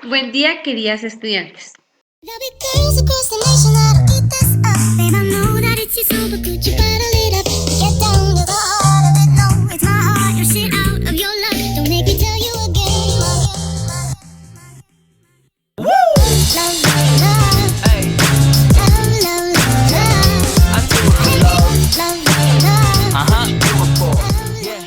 Buen día, queridas estudiantes. There'll be girls across the nation that'll eat this up. Babe, I know that it's your song, but could you bottle it up? Get down to the heart of it. No, it's my heart, your shit out of your luck. Don't make me tell you again. Woo! Love, love, love. Hey. Love, love, love, love. I do it, love. Love, love, love. Yeah.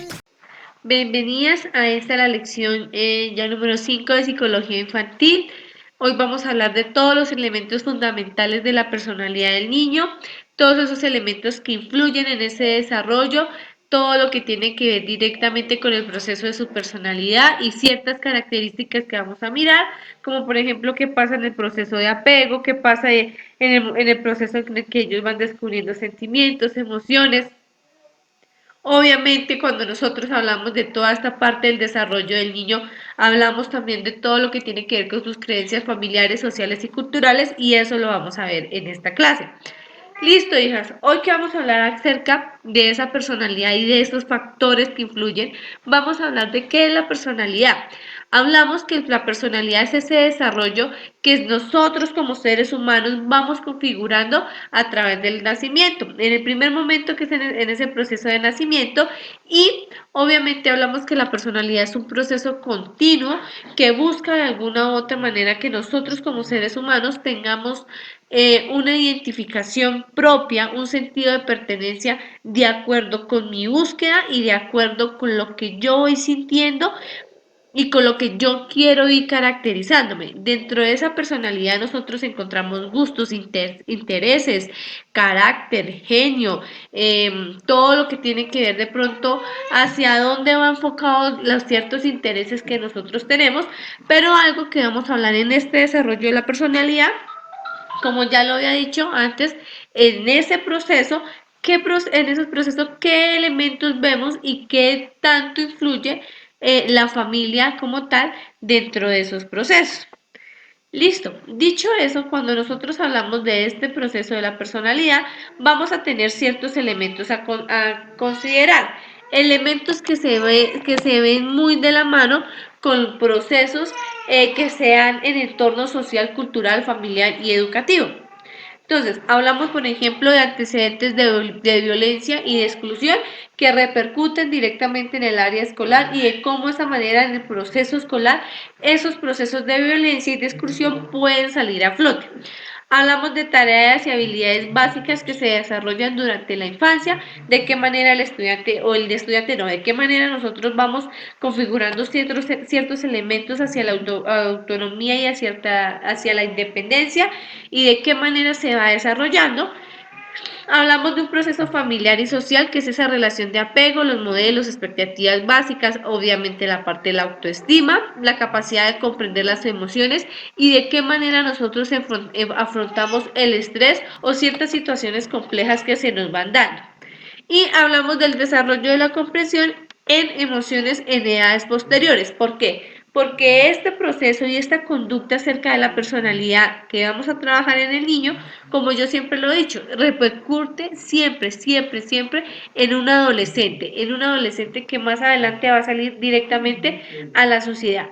Bienvenidas a la lección ya número 5 de Psicología Infantil. Hoy vamos a hablar de todos los elementos fundamentales de la personalidad del niño, todos esos elementos que influyen en ese desarrollo, todo lo que tiene que ver directamente con el proceso de su personalidad y ciertas características que vamos a mirar, como por ejemplo qué pasa en el proceso de apego, qué pasa en el proceso en el que ellos van descubriendo sentimientos, emociones. Obviamente, cuando nosotros hablamos de toda esta parte del desarrollo del niño, hablamos también de todo lo que tiene que ver con sus creencias familiares, sociales y culturales, y eso lo vamos a ver en esta clase. Listo, hijas. Hoy que vamos a hablar acerca de esa personalidad y de esos factores que influyen, vamos a hablar de qué es la personalidad. Hablamos que la personalidad es ese desarrollo que nosotros como seres humanos vamos configurando a través del nacimiento. En el primer momento que es en ese proceso de nacimiento y obviamente hablamos que la personalidad es un proceso continuo que busca de alguna u otra manera que nosotros como seres humanos tengamos una identificación propia, un sentido de pertenencia de acuerdo con mi búsqueda y de acuerdo con lo que yo voy sintiendo y con lo que yo quiero ir caracterizándome. Dentro de esa personalidad nosotros encontramos gustos, intereses, carácter, genio, todo lo que tiene que ver de pronto hacia dónde va enfocado los ciertos intereses que nosotros tenemos, pero algo que vamos a hablar en este desarrollo de la personalidad, como ya lo había dicho antes, en ese proceso, en esos procesos, qué elementos vemos y qué tanto influye la familia como tal dentro de esos procesos. Listo. Dicho eso, cuando nosotros hablamos de este proceso de la personalidad, vamos a tener ciertos elementos a considerar. Elementos que se ven muy de la mano con procesos que sean en entorno social, cultural, familiar y educativo. Entonces, hablamos, por ejemplo, de antecedentes de violencia y de exclusión que repercuten directamente en el área escolar y de cómo esa manera en el proceso escolar, esos procesos de violencia y de exclusión pueden salir a flote. Hablamos de tareas y habilidades básicas que se desarrollan durante la infancia, de qué manera el estudiante o el estudiante no, de qué manera nosotros vamos configurando ciertos elementos hacia la autonomía y hacia la independencia y de qué manera se va desarrollando. Hablamos de un proceso familiar y social que es esa relación de apego, los modelos, expectativas básicas, obviamente la parte de la autoestima, la capacidad de comprender las emociones y de qué manera nosotros afrontamos el estrés o ciertas situaciones complejas que se nos van dando. Y hablamos del desarrollo de la comprensión en emociones en edades posteriores. ¿Por qué? Porque este proceso y esta conducta acerca de la personalidad que vamos a trabajar en el niño, como yo siempre lo he dicho, repercute siempre, siempre, siempre en un adolescente que más adelante va a salir directamente a la sociedad.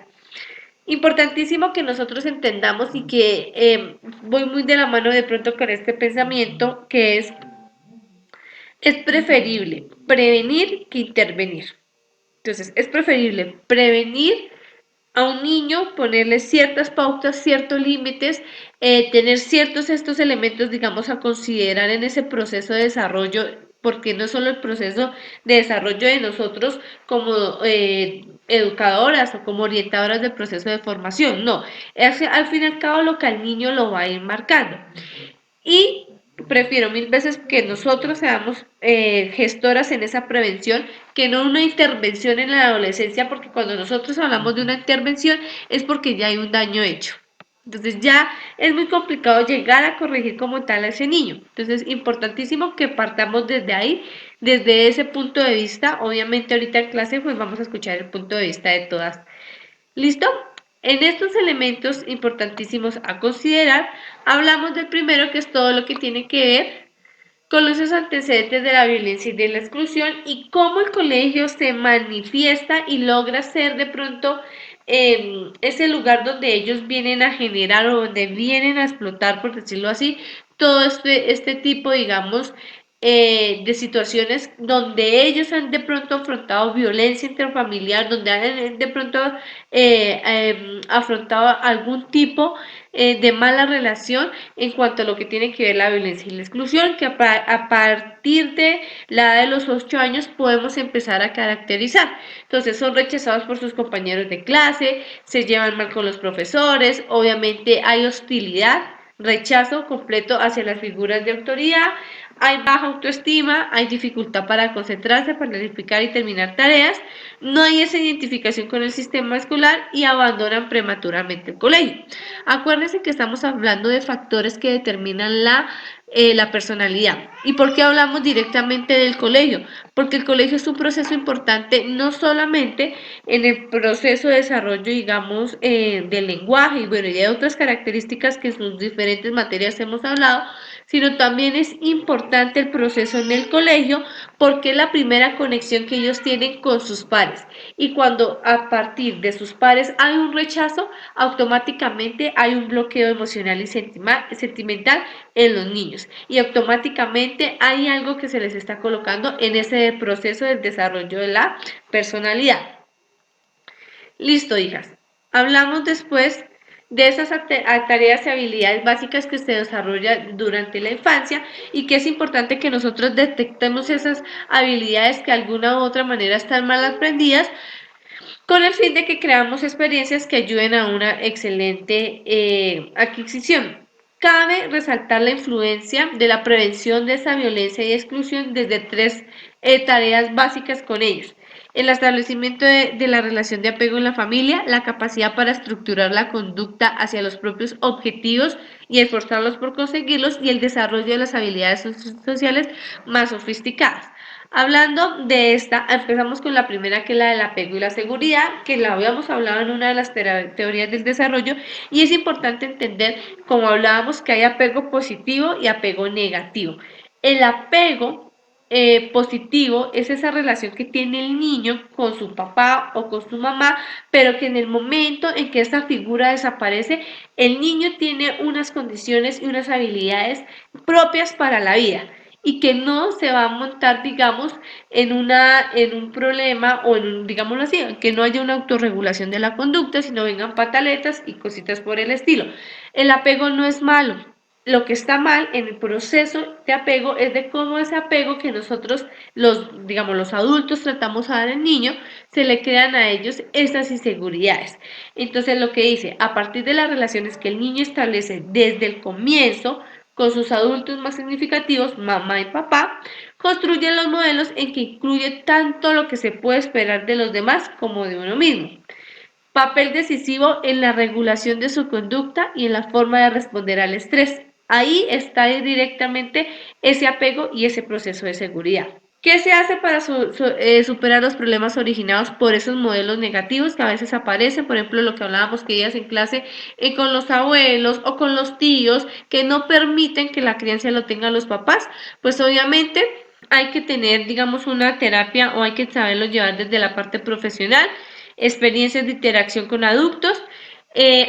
Importantísimo que nosotros entendamos y que voy muy de la mano de pronto con este pensamiento que es preferible prevenir que intervenir. Entonces, es preferible prevenir a un niño, ponerle ciertas pautas, ciertos límites, tener ciertos estos elementos, digamos, a considerar en ese proceso de desarrollo, porque no es solo el proceso de desarrollo de nosotros como educadoras o como orientadoras del proceso de formación, no, es al fin y al cabo lo que al niño lo va a ir marcando. Y prefiero mil veces que nosotros seamos gestoras en esa prevención que no una intervención en la adolescencia, porque cuando nosotros hablamos de una intervención es porque ya hay un daño hecho. Entonces ya es muy complicado llegar a corregir como tal a ese niño. Entonces, importantísimo que partamos desde ahí, desde ese punto de vista. Obviamente ahorita en clase pues vamos a escuchar el punto de vista de todas. ¿Listo? En estos elementos importantísimos a considerar, hablamos del primero que es todo lo que tiene que ver con los antecedentes de la violencia y de la exclusión y cómo el colegio se manifiesta y logra ser de pronto es el lugar donde ellos vienen a generar o donde vienen a explotar, por decirlo así, todo este tipo, digamos, de situaciones donde ellos han de pronto afrontado violencia intrafamiliar, donde han de pronto afrontado algún tipo de mala relación en cuanto a lo que tiene que ver la violencia y la exclusión, que a partir de la edad de los 8 años podemos empezar a caracterizar. Entonces son rechazados por sus compañeros de clase, se llevan mal con los profesores, obviamente hay hostilidad, rechazo completo hacia las figuras de autoridad, hay baja autoestima, hay dificultad para concentrarse, para planificar y terminar tareas, no hay esa identificación con el sistema escolar y abandonan prematuramente el colegio. Acuérdense que estamos hablando de factores que determinan la personalidad. ¿Y por qué hablamos directamente del colegio? Porque el colegio es un proceso importante no solamente en el proceso de desarrollo, digamos, del lenguaje y bueno, y de otras características que en sus diferentes materias hemos hablado, sino también es importante el proceso en el colegio porque es la primera conexión que ellos tienen con sus pares. Y cuando a partir de sus pares hay un rechazo, automáticamente hay un bloqueo emocional y sentimental en los niños. Y automáticamente hay algo que se les está colocando en ese proceso del desarrollo de la personalidad. Listo, hijas. Hablamos después de esas tareas y habilidades básicas que se desarrollan durante la infancia y que es importante que nosotros detectemos esas habilidades que de alguna u otra manera están mal aprendidas con el fin de que creamos experiencias que ayuden a una excelente adquisición. Cabe resaltar la influencia de la prevención de esa violencia y exclusión desde tres tareas básicas con ellos. El establecimiento de la relación de apego en la familia, la capacidad para estructurar la conducta hacia los propios objetivos y esforzarlos por conseguirlos y el desarrollo de las habilidades sociales más sofisticadas. Hablando de esta, empezamos con la primera, que es la del apego y la seguridad, que la habíamos hablado en una de las teorías del desarrollo, y es importante entender, como hablábamos, que hay apego positivo y apego negativo. El apego positivo es esa relación que tiene el niño con su papá o con su mamá, pero que en el momento en que esa figura desaparece, el niño tiene unas condiciones y unas habilidades propias para la vida y que no se va a montar, digamos, en un problema o en un, digámoslo así, que no haya una autorregulación de la conducta, sino vengan pataletas y cositas por el estilo. El apego no es malo. Lo que está mal en el proceso de apego es de cómo ese apego que nosotros, digamos, los adultos tratamos a dar al niño, se le crean a ellos esas inseguridades. Entonces, lo que dice, a partir de las relaciones que el niño establece desde el comienzo, con sus adultos más significativos, mamá y papá, construyen los modelos en que incluye tanto lo que se puede esperar de los demás como de uno mismo. Papel decisivo en la regulación de su conducta y en la forma de responder al estrés. Ahí está directamente ese apego y ese proceso de seguridad. ¿Qué se hace para superar los problemas originados por esos modelos negativos que a veces aparecen? Por ejemplo, lo que hablábamos que ellas en clase con los abuelos o con los tíos que no permiten que la crianza lo tengan los papás. Pues obviamente hay que tener, digamos, una terapia o hay que saberlo llevar desde la parte profesional, experiencias de interacción con adultos,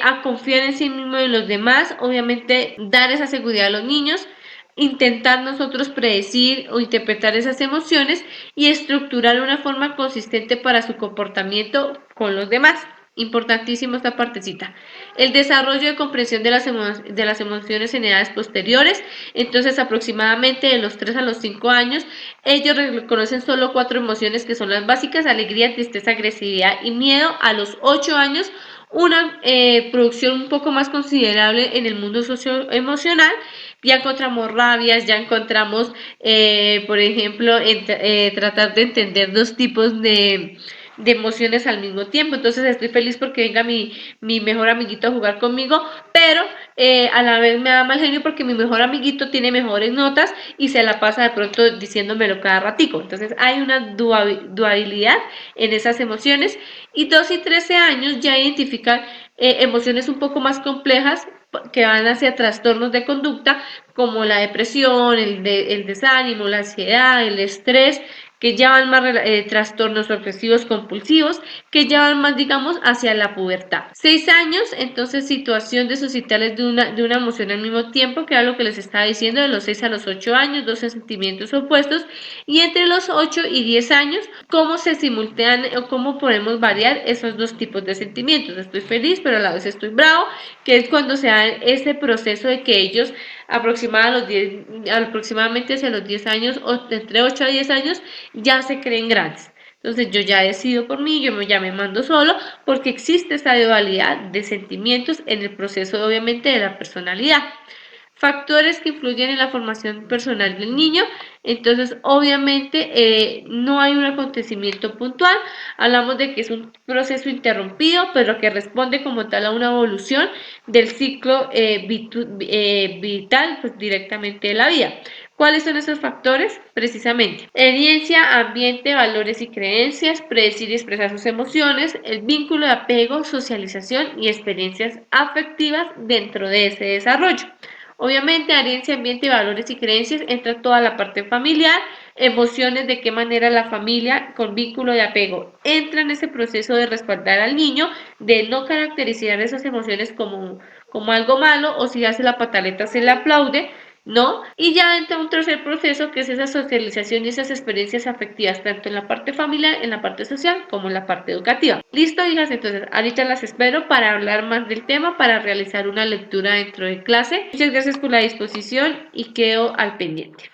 a confiar en sí mismo y en los demás, obviamente dar esa seguridad a los niños, intentar nosotros predecir o interpretar esas emociones y estructurar una forma consistente para su comportamiento con los demás. Importantísimo esta partecita. El desarrollo de comprensión de las emociones en edades posteriores. Entonces, aproximadamente de los 3 a los 5 años, ellos reconocen solo 4 emociones que son las básicas: alegría, tristeza, agresividad y miedo. A los 8 años, una producción un poco más considerable en el mundo socioemocional. Ya encontramos rabias, ya encontramos, por ejemplo, tratar de entender dos tipos de emociones al mismo tiempo. Entonces estoy feliz porque venga mi mejor amiguito a jugar conmigo, pero a la vez me da mal genio porque mi mejor amiguito tiene mejores notas y se la pasa de pronto diciéndomelo cada ratico. Entonces hay una dualidad en esas emociones, y 2 y 13 años ya identifican emociones un poco más complejas que van hacia trastornos de conducta como la depresión, el desánimo, la ansiedad, el estrés, que ya van más trastornos obsesivos compulsivos, que ya van más, digamos, hacia la pubertad. 6 años, entonces situación de suscitarles de una emoción al mismo tiempo, que era lo que les estaba diciendo, de los 6 a los 8 años, 12 sentimientos opuestos, y entre los 8 y 10 años, cómo se simultanean o cómo podemos variar esos dos tipos de sentimientos. Estoy feliz, pero a la vez estoy bravo, que es cuando se da ese proceso de que ellos aproximadamente hacia los 10 años, o entre 8 a 10 años, ya se creen grandes. Entonces yo ya decido por mí, ya me mando solo, porque existe esa dualidad de sentimientos en el proceso, obviamente, de la personalidad. Factores que influyen en la formación personal del niño. Entonces, obviamente, no hay un acontecimiento puntual. Hablamos de que es un proceso interrumpido, pero que responde como tal a una evolución del ciclo vital, pues directamente de la vida. ¿Cuáles son esos factores? Precisamente, herencia, ambiente, valores y creencias, predecir y expresar sus emociones, el vínculo de apego, socialización y experiencias afectivas dentro de ese desarrollo. Obviamente, herencia, ambiente, valores y creencias entra toda la parte familiar, emociones, de qué manera la familia con vínculo de apego entra en ese proceso de respaldar al niño, de no caracterizar esas emociones como algo malo, o si hace la pataleta se le aplaude, ¿no? Y ya entra un tercer proceso, que es esa socialización y esas experiencias afectivas, tanto en la parte familiar, en la parte social, como en la parte educativa. ¿Listo, hijas? Entonces, ahorita las espero para hablar más del tema, para realizar una lectura dentro de clase. Muchas gracias por la disposición y quedo al pendiente.